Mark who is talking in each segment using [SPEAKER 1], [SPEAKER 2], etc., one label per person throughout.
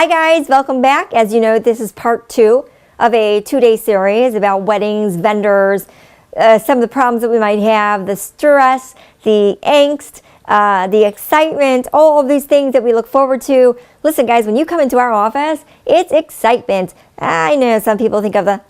[SPEAKER 1] Hi guys, welcome back. As you know, this is part 2 of a 2-day series about weddings, vendors, some of the problems that we might have, the stress, the angst, the excitement, all of these things that we look forward to. Listen guys, when you come into our office, it's excitement. I know some people think of the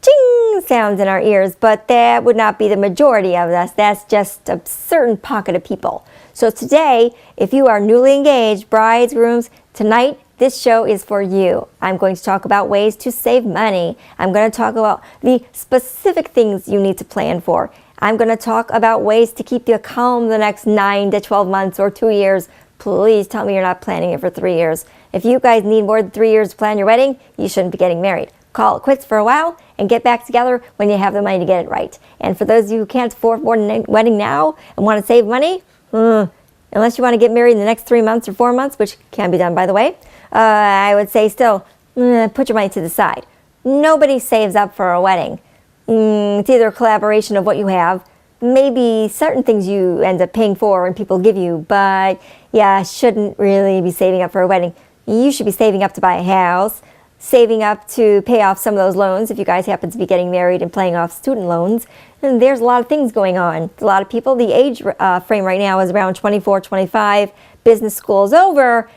[SPEAKER 1] ching sounds in our ears, but that would not be the majority of us. That's just a certain pocket of people. So today, if you are newly engaged, brides, grooms, tonight, this show is for you. I'm going to talk about ways to save money. I'm going to talk about the specific things you need to plan for. I'm going to talk about ways to keep you calm the next 9 to 12 months or 2 years. Please tell me you're not planning it for 3 years. If you guys need more than 3 years to plan your wedding, you shouldn't be getting married. Call it quits for a while and get back together when you have the money to get it right. And for those of you who can't afford a wedding now and want to save money, unless you want to get married in the next 3 months or 4 months, which can be done by the way, I would say still, put your money to the side. Nobody saves up for a wedding. It's either a collaboration of what you have, maybe certain things you end up paying for and people give you, but yeah, shouldn't really be saving up for a wedding. You should be saving up to buy a house, saving up to pay off some of those loans if you guys happen to be getting married and paying off student loans. And there's a lot of things going on. A lot of people, the age frame right now is around 24, 25, business school is over.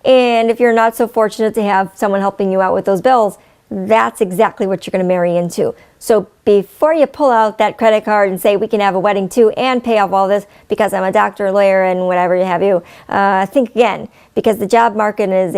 [SPEAKER 1] And if you're not so fortunate to have someone helping you out with those bills, that's exactly what you're going to marry into. So before you pull out that credit card and say we can have a wedding too and pay off all this because I'm a doctor, lawyer, and whatever you have you, think again, because the job market is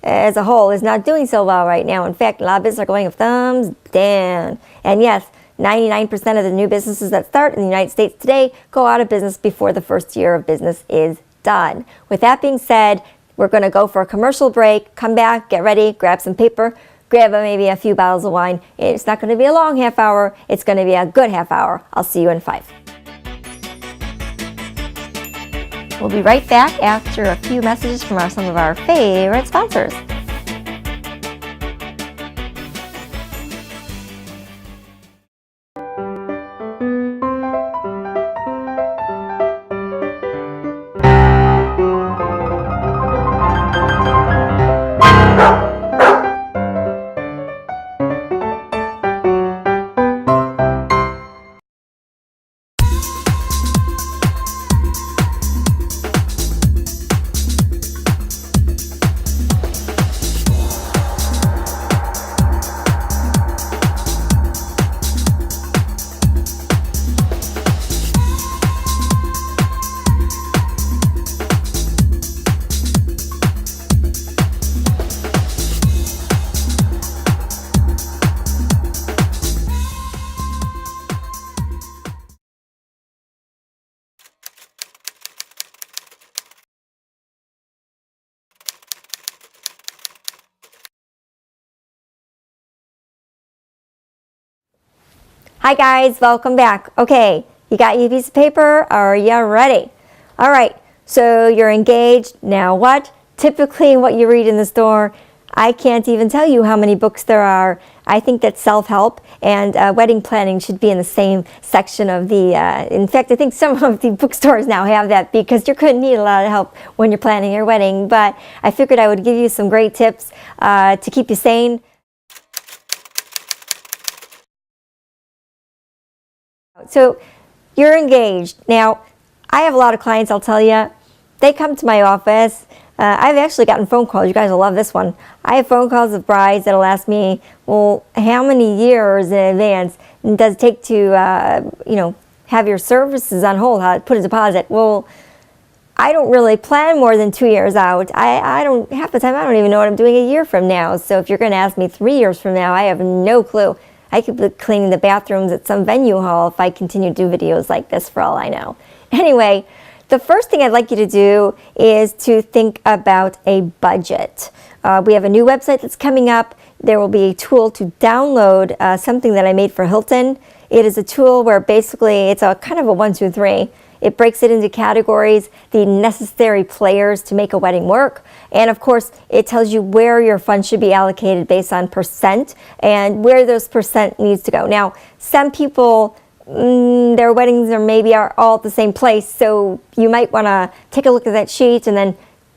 [SPEAKER 1] as a whole is not doing so well right now. In fact, a lot of businesses are going thumbs down. And yes, 99% of the new businesses that start in the United States today go out of business before the first year of business is done. With that being said, we're going to go for a commercial break, come back, get ready, grab some paper, grab maybe a few bottles of wine. It's not going to be a long half hour, it's going to be a good half hour. I'll see you in 5. We'll be right back after a few messages from some of our favorite sponsors. Hi guys, welcome back. Okay, you got your piece of paper? Are you ready? All right, so you're engaged. Now what? Typically what you read in the store, I can't even tell you how many books there are. I think that self-help and wedding planning should be in the same section of the, in fact, I think some of the bookstores now have that because you're going to need a lot of help when you're planning your wedding. But I figured I would give you some great tips to keep you sane. So you're engaged. Now, I have a lot of clients, I'll tell you, they come to my office. I've actually gotten phone calls. You guys will love this one. I have phone calls of brides that'll ask me, well, how many years in advance does it take to, have your services on hold, put a deposit? Well, I don't really plan more than 2 years out. Half the time, I don't even know what I'm doing a year from now. So if you're going to ask me 3 years from now, I have no clue. I could be cleaning the bathrooms at some venue hall if I continue to do videos like this for all I know. Anyway, the first thing I'd like you to do is to think about a budget. We have a new website that's coming up. There will be a tool to download something that I made for Hilton. It is a tool where basically it's a kind of a 1, 2, 3. It breaks it into categories, the necessary players to make a wedding work. And of course, it tells you where your funds should be allocated based on percent and where those percent needs to go. Now, some people, their weddings are maybe all at the same place, so you might want to take a look at that sheet and then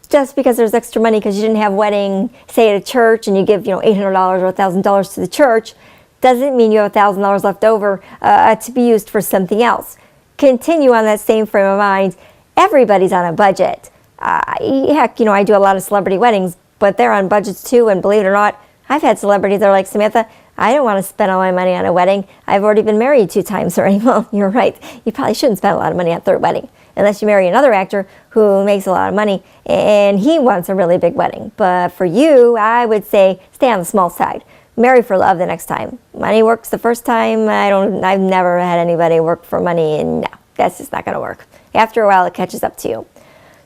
[SPEAKER 1] just because there's extra money because you didn't have wedding, say at a church, and you give $800 or $1,000 to the church, doesn't mean you have $1,000 left over to be used for something else. Continue on that same frame of mind. Everybody's on a budget. Heck, I do a lot of celebrity weddings, but they're on budgets too. And believe it or not, I've had celebrities that are like, Samantha, I don't want to spend all my money on a wedding. I've already been married 2 times already. Well, you're right. You probably shouldn't spend a lot of money on a third wedding unless you marry another actor who makes a lot of money and he wants a really big wedding. But for you, I would say stay on the small side. Marry for love the next time. Money works the first time. I've never had anybody work for money, and no, that's just not going to work. After a while, it catches up to you.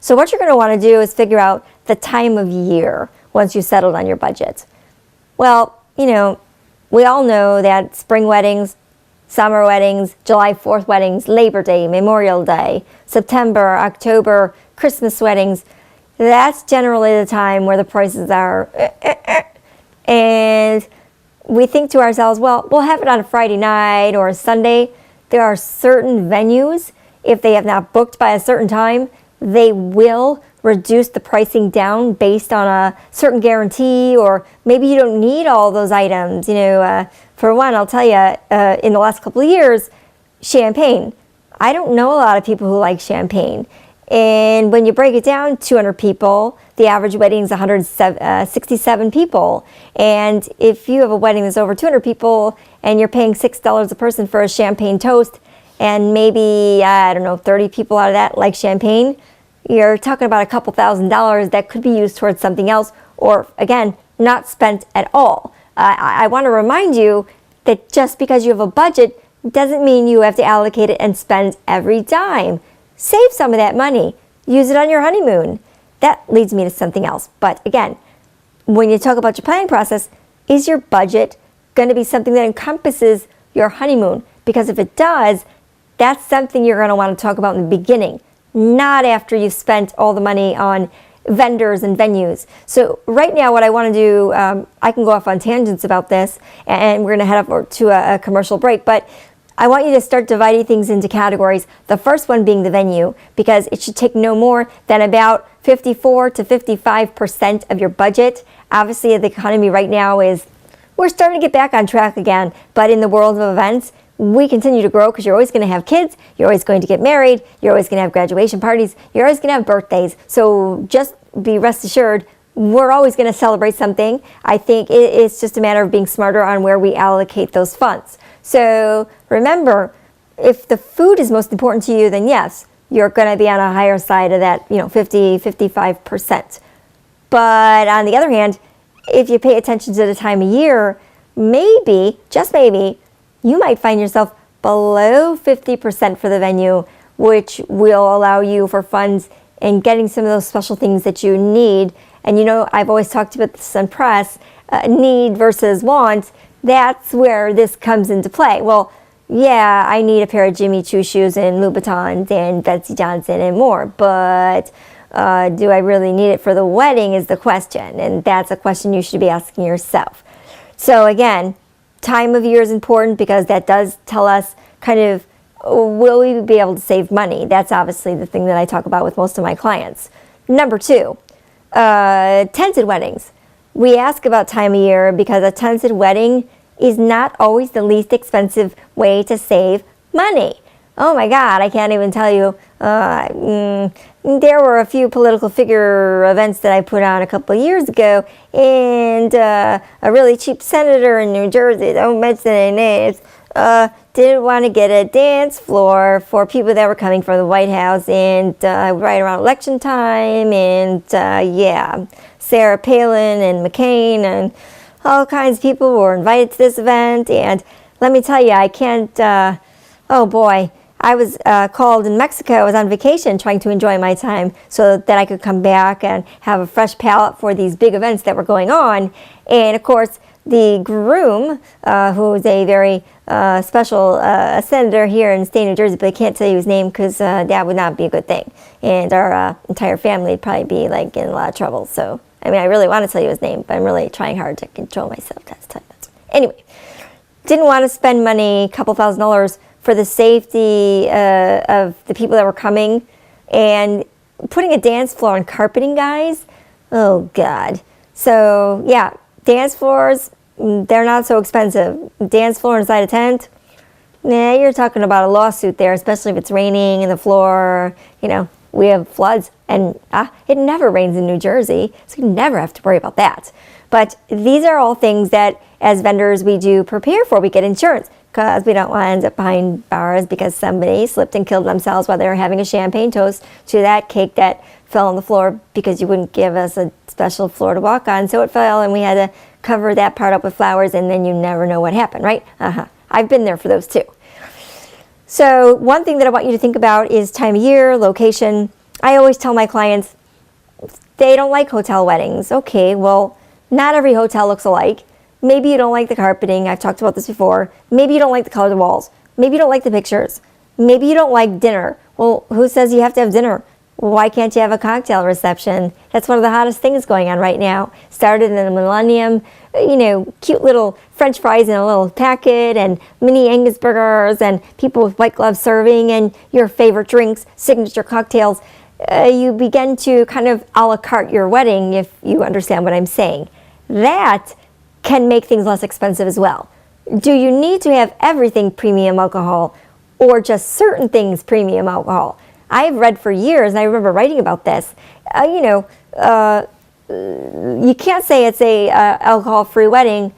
[SPEAKER 1] So what you're going to want to do is figure out the time of year once you've settled on your budget. Well, we all know that spring weddings, summer weddings, July 4th weddings, Labor Day, Memorial Day, September, October, Christmas weddings, that's generally the time where the prices are and we think to ourselves, well, we'll have it on a Friday night or a Sunday. There are certain venues, if they have not booked by a certain time, they will reduce the pricing down based on a certain guarantee, or maybe you don't need all those items. For one, I'll tell you, in the last couple of years, champagne. I don't know a lot of people who like champagne. And when you break it down, 200 people, the average wedding is 167 people. And if you have a wedding that's over 200 people and you're paying $6 a person for a champagne toast, and maybe, 30 people out of that like champagne, you're talking about a couple $1,000s that could be used towards something else, or again, not spent at all. I want to remind you that just because you have a budget doesn't mean you have to allocate it and spend every dime. Save some of that money. Use it on your honeymoon. That leads me to something else. But again, when you talk about your planning process, is your budget going to be something that encompasses your honeymoon? Because if it does, that's something you're going to want to talk about in the beginning, not after you've spent all the money on vendors and venues. So right now what I want to do, I can go off on tangents about this, and we're going to head up to a commercial break, but I want you to start dividing things into categories. The first one being the venue, because it should take no more than about 54 to 55% of your budget. Obviously, the economy right now we're starting to get back on track again, but in the world of events, we continue to grow because you're always going to have kids, you're always going to get married, you're always going to have graduation parties, you're always going to have birthdays. So just be rest assured, we're always going to celebrate something. I think it's just a matter of being smarter on where we allocate those funds. So remember, if the food is most important to you, then yes, you're going to be on a higher side of that, 50, 55%. But on the other hand, if you pay attention to the time of year, maybe, just maybe, you might find yourself below 50% for the venue, which will allow you for funds and getting some of those special things that you need. And I've always talked about this on press, need versus want. That's where this comes into play. Well, yeah, I need a pair of Jimmy Choo shoes and Louboutins and Betsy Johnson and more, but do I really need it for the wedding is the question, and that's a question you should be asking yourself. So again, time of year is important because that does tell us kind of, will we be able to save money? That's obviously the thing that I talk about with most of my clients. Number 2, tented weddings. We ask about time of year because a tented wedding is not always the least expensive way to save money. Oh my God, I can't even tell you. There were a few political figure events that I put on a couple of years ago, and a really cheap senator in New Jersey, don't mention any names, didn't want to get a dance floor for people that were coming from the White House, and right around election time, and Sarah Palin and McCain and all kinds of people were invited to this event. And let me tell you, I can't, oh boy, I was called in Mexico. I was on vacation trying to enjoy my time so that I could come back and have a fresh palate for these big events that were going on. And of course, the groom, who is a very special senator here in the state of New Jersey, but I can't tell you his name because that would not be a good thing. And our entire family would probably be like in a lot of trouble. So, I mean, I really want to tell you his name, but I'm really trying hard to control myself. Anyway, didn't want to spend money, a couple $1,000s, for the safety of the people that were coming. And putting a dance floor and carpeting, guys, oh God. So yeah, dance floors, they're not so expensive. Dance floor inside a tent, nah, you're talking about a lawsuit there, especially if it's raining and the floor, you know, we have floods, and it never rains in New Jersey, so you never have to worry about that. But these are all things that as vendors we do prepare for. We get insurance because we don't want to end up behind bars because somebody slipped and killed themselves while they were having a champagne toast to that cake that fell on the floor because you wouldn't give us a special floor to walk on, so it fell and we had to cover that part up with flowers, and then you never know what happened, right? I've been there for those too. So one thing that I want you to think about is time of year, location. I always tell my clients, they don't like hotel weddings. Okay, well, not every hotel looks alike. Maybe you don't like the carpeting. I've talked about this before. Maybe you don't like the color of the walls. Maybe you don't like the pictures. Maybe you don't like dinner. Well, who says you have to have dinner? Why can't you have a cocktail reception? That's one of the hottest things going on right now. Started in the millennium, you know, cute little French fries in a little packet and mini Angus burgers and people with white gloves serving and your favorite drinks, signature cocktails. You begin to kind of a la carte your wedding, if you understand what I'm saying. That can make things less expensive as well. Do you need to have everything premium alcohol or just certain things premium alcohol? I've read for years, and I remember writing about this, you can't say it's a alcohol-free wedding.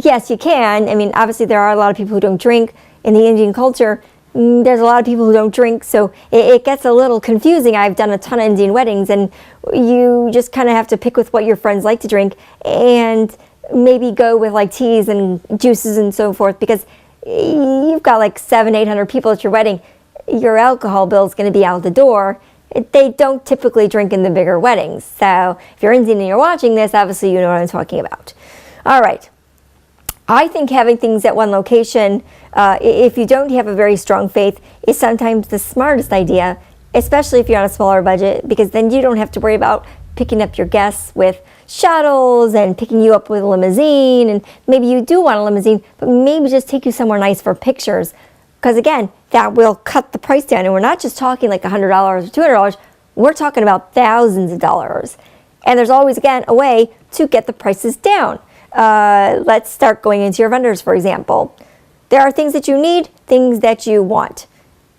[SPEAKER 1] Yes, you can. I mean, obviously there are a lot of people who don't drink. In the Indian culture, there's a lot of people who don't drink, so it gets a little confusing. I've done a ton of Indian weddings, and you just kind of have to pick with what your friends like to drink and maybe go with like teas and juices and so forth, because you've got like 700-800 people at your wedding. Your alcohol bill is going to be out the door. They don't typically drink in the bigger weddings. So if you're Indian and you're watching this, obviously you know what I'm talking about. All right. I think having things at one location, if you don't have a very strong faith, is sometimes the smartest idea, especially if you're on a smaller budget, because then you don't have to worry about picking up your guests with shuttles and picking you up with a limousine. And maybe you do want a limousine, but maybe just take you somewhere nice for pictures. Because again, that will cut the price down. And we're not just talking like $100 or $200. We're talking about thousands of dollars. And there's always, again, a way to get the prices down. Let's start going into your vendors, for example. There are things that you need, things that you want.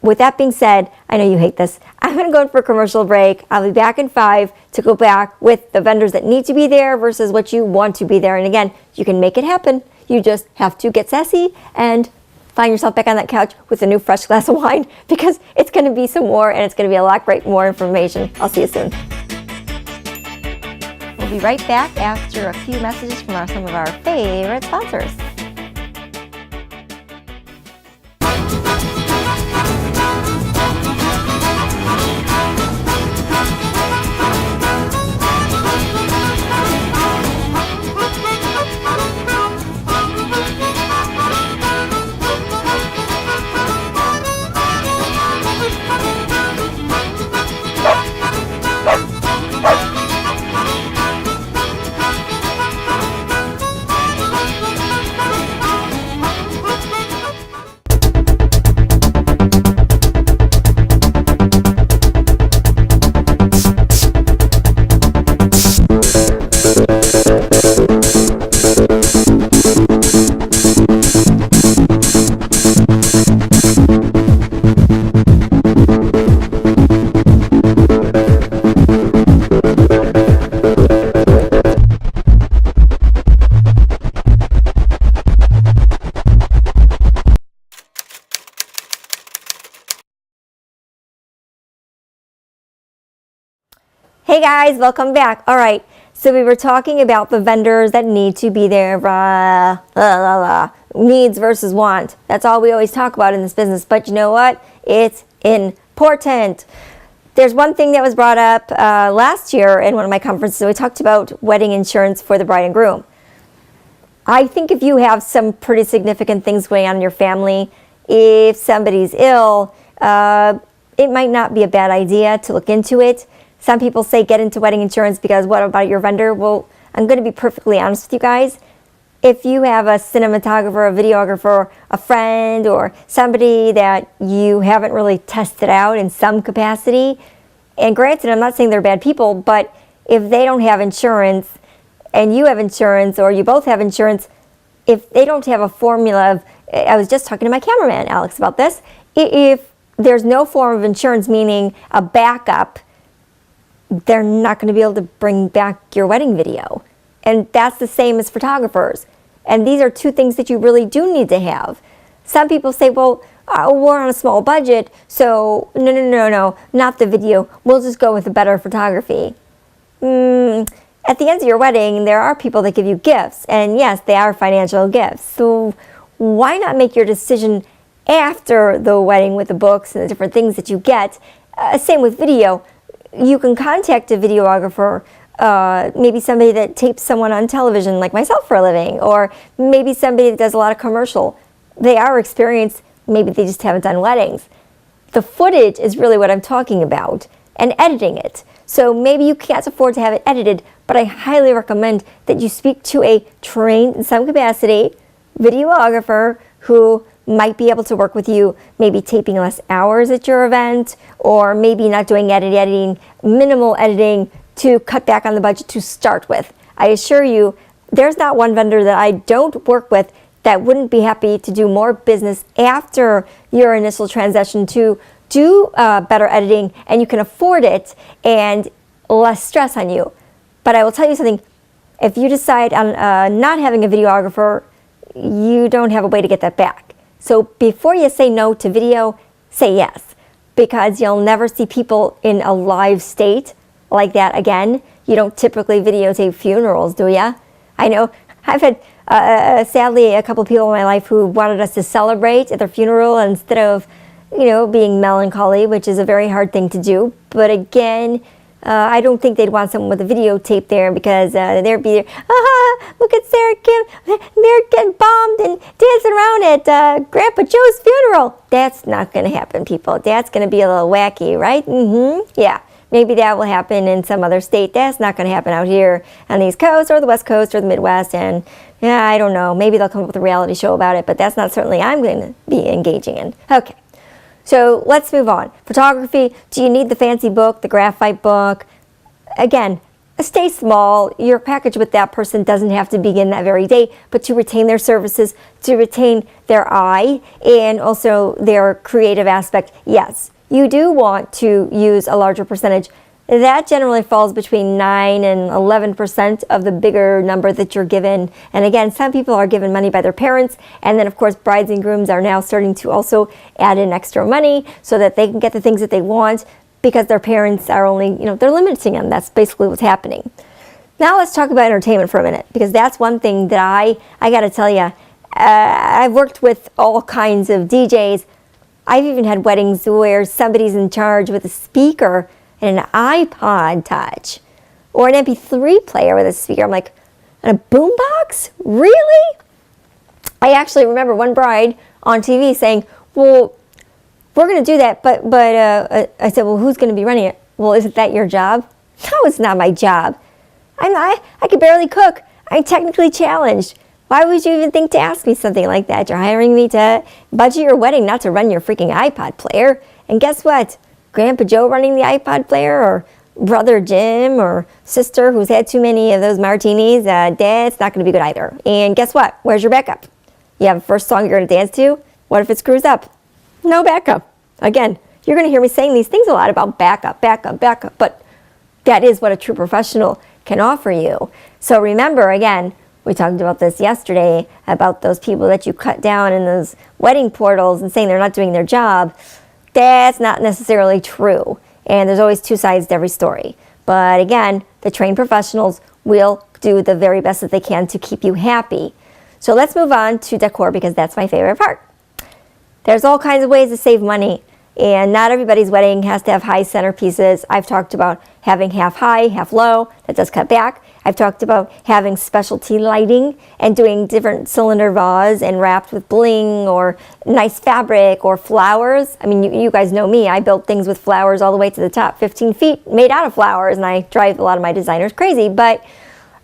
[SPEAKER 1] With that being said, I know you hate this. I'm going to go in for a commercial break. I'll be back in 5 to go back with the vendors that need to be there versus what you want to be there. And again, you can make it happen. You just have to get sassy and find yourself back on that couch with a new fresh glass of wine, because it's going to be some more, and it's going to be a lot more information. I'll see you soon. We'll be right back after a few messages from some of our favorite sponsors. Hey guys, welcome back. All right, so we were talking about the vendors that need to be there, needs versus want. That's all we always talk about in this business, but you know what? It's important. There's one thing that was brought up last year in one of my conferences. We talked about wedding insurance for the bride and groom. I think if you have some pretty significant things going on in your family, if somebody's ill, it might not be a bad idea to look into it. Some people say get into wedding insurance because what about your vendor? Well, I'm going to be perfectly honest with you guys. If you have a cinematographer, a videographer, a friend, or somebody that you haven't really tested out in some capacity, And granted, I'm not saying they're bad people, but if they don't have insurance and you have insurance, or you both have insurance, if they don't have a formula of, I was just talking to my cameraman, Alex, about this, if there's no form of insurance, meaning a backup, they're not going to be able to bring back your wedding video. And that's the same as photographers. And these are two things that you really do need to have. Some people say, well, we're on a small budget, so no, not the video. We'll just go with the better photography. At the end of your wedding, there are people that give you gifts. And yes, they are financial gifts. So why not make your decision after the wedding with the books and the different things that you get? Same with video. You can contact a videographer, maybe somebody that tapes someone on television like myself for a living, or maybe somebody that does a lot of commercial. They are experienced, maybe they just haven't done weddings. The footage is really what I'm talking about, and editing it. So maybe you can't afford to have it edited, but I highly recommend that you speak to a trained, in some capacity, videographer who might be able to work with you, maybe taping less hours at your event, or maybe not doing editing, minimal editing, to cut back on the budget to start with. I assure you, there's not one vendor that I don't work with that wouldn't be happy to do more business after your initial transition to do better editing, and you can afford it and less stress on you. But I will tell you something, if you decide on not having a videographer, you don't have a way to get that back. So before you say no to video, say yes, because you'll never see people in a live state like that again. You don't typically videotape funerals, do ya? I know I've had sadly a couple people in my life who wanted us to celebrate at their funeral instead of, being melancholy, which is a very hard thing to do. But again, I don't think they'd want someone with a videotape there, because they'd be there, look at Sarah Kim, they're getting bombed and dancing around at Grandpa Joe's funeral. That's not going to happen, people. That's going to be a little wacky, right? Yeah. Maybe that will happen in some other state. That's not going to happen out here on the East Coast or the West Coast or the Midwest. And yeah, I don't know. Maybe they'll come up with a reality show about it, but that's not certainly I'm going to be engaging in. Okay. So let's move on. Photography. Do you need the fancy book, the graphite book? Again, stay small. Your package with that person doesn't have to begin that very day, but to retain their services, to retain their eye, and also their creative aspect, yes. You do want to use a larger percentage. That generally falls between 9 and 11% of the bigger number that you're given. And again, some people are given money by their parents. And then, of course, brides and grooms are now starting to also add in extra money so that they can get the things that they want, because their parents are only, they're limiting them. That's basically what's happening. Now let's talk about entertainment for a minute, because that's one thing that I got to tell you. I've worked with all kinds of DJs. I've even had weddings where somebody's in charge with a speaker and an iPod Touch, or an MP3 player with a speaker. I'm like, and a boombox? Really? I actually remember one bride on TV saying, well, we're going to do that, but I said, well, who's going to be running it? Well, isn't that your job? No, it's not my job. I could barely cook. I'm technically challenged. Why would you even think to ask me something like that? You're hiring me to budget your wedding, not to run your freaking iPod player. And guess what? Grandpa Joe running the iPod player, or brother Jim, or sister who's had too many of those martinis, that's not going to be good either. And guess what? Where's your backup? You have a first song you're going to dance to? What if it screws up? No backup. Again, you're going to hear me saying these things a lot about backup, but that is what a true professional can offer you. So remember, again, we talked about this yesterday, about those people that you cut down in those wedding portals and saying they're not doing their job. That's not necessarily true. And there's always two sides to every story. But again, the trained professionals will do the very best that they can to keep you happy. So let's move on to decor, because that's my favorite part. There's all kinds of ways to save money. And not everybody's wedding has to have high centerpieces. I've talked about having half high, half low. That does cut back. I've talked about having specialty lighting and doing different cylinder vase and wrapped with bling or nice fabric or flowers. I mean, you guys know me. I built things with flowers all the way to the top, 15 feet, made out of flowers, and I drive a lot of my designers crazy. But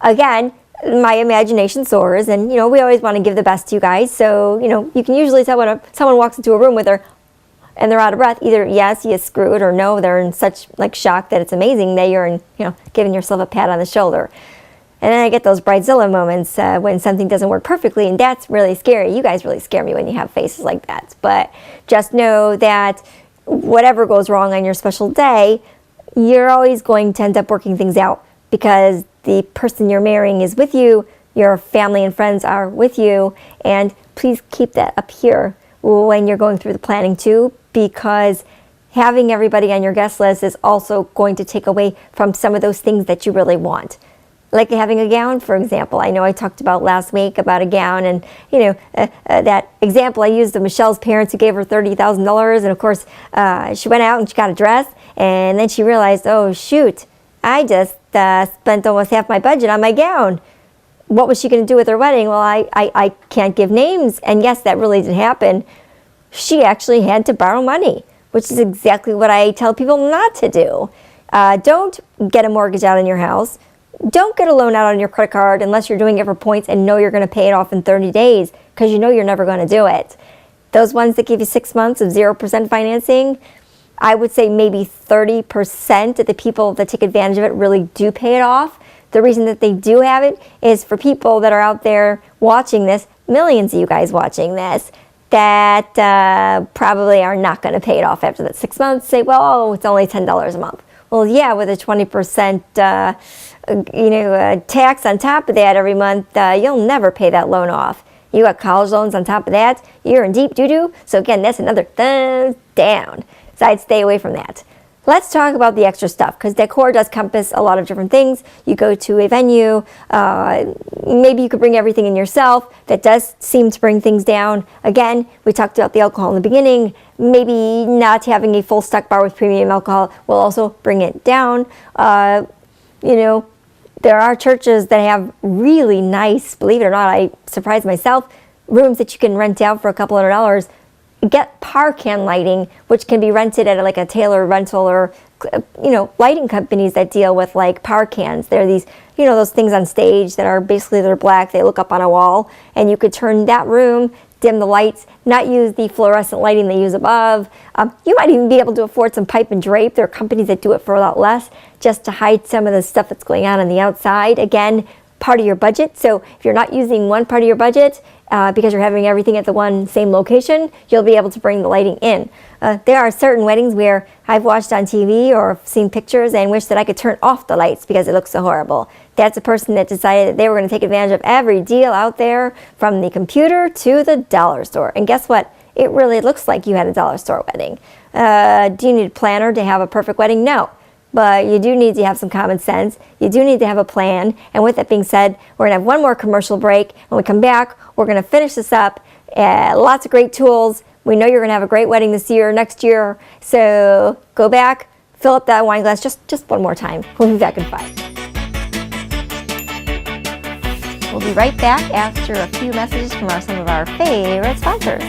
[SPEAKER 1] again, my imagination soars, and we always want to give the best to you guys. So you can usually tell when someone walks into a room with their and they're out of breath, either yes, you screwed, or no, they're in such like shock that it's amazing that you're giving yourself a pat on the shoulder. And then I get those bridezilla moments when something doesn't work perfectly, and that's really scary. You guys really scare me when you have faces like that. But just know that whatever goes wrong on your special day, you're always going to end up working things out, because the person you're marrying is with you, your family and friends are with you, and please keep that up here when you're going through the planning too, because having everybody on your guest list is also going to take away from some of those things that you really want. Like having a gown, for example. I know I talked about last week about a gown, and that example I used of Michelle's parents who gave her $30,000, and of course she went out and she got a dress, and then she realized, oh shoot, I just spent almost half my budget on my gown. What was she going to do with her wedding? Well, I can't give names, and yes, that really did happen. She actually had to borrow money, which is exactly what I tell people not to do. Don't get a mortgage out on your house. Don't get a loan out on your credit card unless you're doing it for points and know you're going to pay it off in 30 days, because you know you're never going to do it. Those ones that give you 6 months of 0% financing, I would say maybe 30% of the people that take advantage of it really do pay it off. The reason that they do have it is for people that are out there watching this, millions of you guys watching this, that probably are not going to pay it off after that 6 months. Say, well, oh, it's only $10 a month. Well, yeah, with a 20% tax on top of that every month, you'll never pay that loan off. You got college loans on top of that, you're in deep doo-doo. So again, that's another thumbs down. So I'd stay away from that. Let's talk about the extra stuff, because decor does compass a lot of different things. You go to a venue, maybe you could bring everything in yourself. That does seem to bring things down. Again, we talked about the alcohol in the beginning. Maybe not having a full stock bar with premium alcohol will also bring it down. There are churches that have really nice, believe it or not, I surprised myself, rooms that you can rent out for a couple $100. Get par can lighting, which can be rented at like a Taylor rental, or lighting companies that deal with like par cans. They're these, those things on stage that are basically, they're black, they look up on a wall, and you could turn that room, dim the lights, not use the fluorescent lighting they use above. You might even be able to afford some pipe and drape. There are companies that do it for a lot less, just to hide some of the stuff that's going on the outside. Again, part of your budget. So if you're not using one part of your budget, because you're having everything at the one same location, you'll be able to bring the lighting in. There are certain weddings where I've watched on TV or seen pictures and wish that I could turn off the lights because it looks so horrible. That's a person that decided that they were going to take advantage of every deal out there, from the computer to the dollar store. And guess what? It really looks like you had a dollar store wedding. Do you need a planner to have a perfect wedding? No. But you do need to have some common sense. You do need to have a plan. And with that being said, we're going to have one more commercial break. When we come back, we're going to finish this up. Lots of great tools. We know you're going to have a great wedding this year, next year. So go back, fill up that wine glass just one more time. We'll be back in 5. We'll be right back after a few messages from some of our favorite sponsors.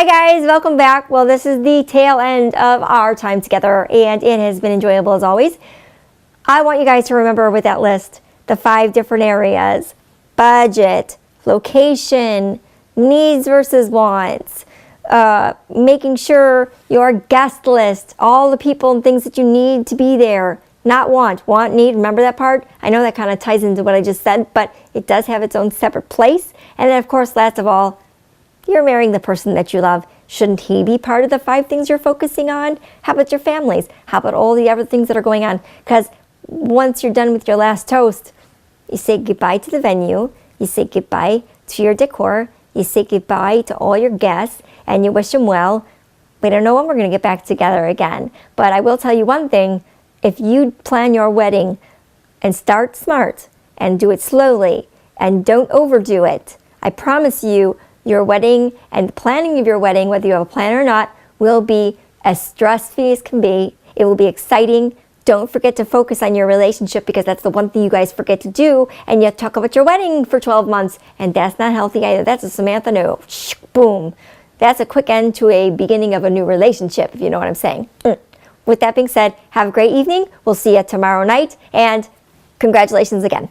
[SPEAKER 1] Hi guys, welcome back. Well, this is the tail end of our time together, and it has been enjoyable as always. I want you guys to remember with that list the 5 different areas: budget, location, needs versus wants, making sure your guest list, all the people and things that you need to be there. Not want, need, remember that part? I know that kind of ties into what I just said, but it does have its own separate place. And then of course, last of all, you're marrying the person that you love. Shouldn't he be part of the 5 things you're focusing on? How about your families? How about all the other things that are going on? Because once you're done with your last toast, you say goodbye to the venue, you say goodbye to your decor, you say goodbye to all your guests, and you wish them well. We don't know when we're going to get back together again. But I will tell you one thing. If you plan your wedding and start smart and do it slowly and don't overdo it, I promise you, your wedding and the planning of your wedding, whether you have a plan or not, will be as stress-free as can be. It will be exciting. Don't forget to focus on your relationship, because that's the one thing you guys forget to do, and you talk about your wedding for 12 months, and that's not healthy either. That's a Samantha no. Boom. That's a quick end to a beginning of a new relationship, if you know what I'm saying. With that being said, have a great evening. We'll see you tomorrow night, and congratulations again.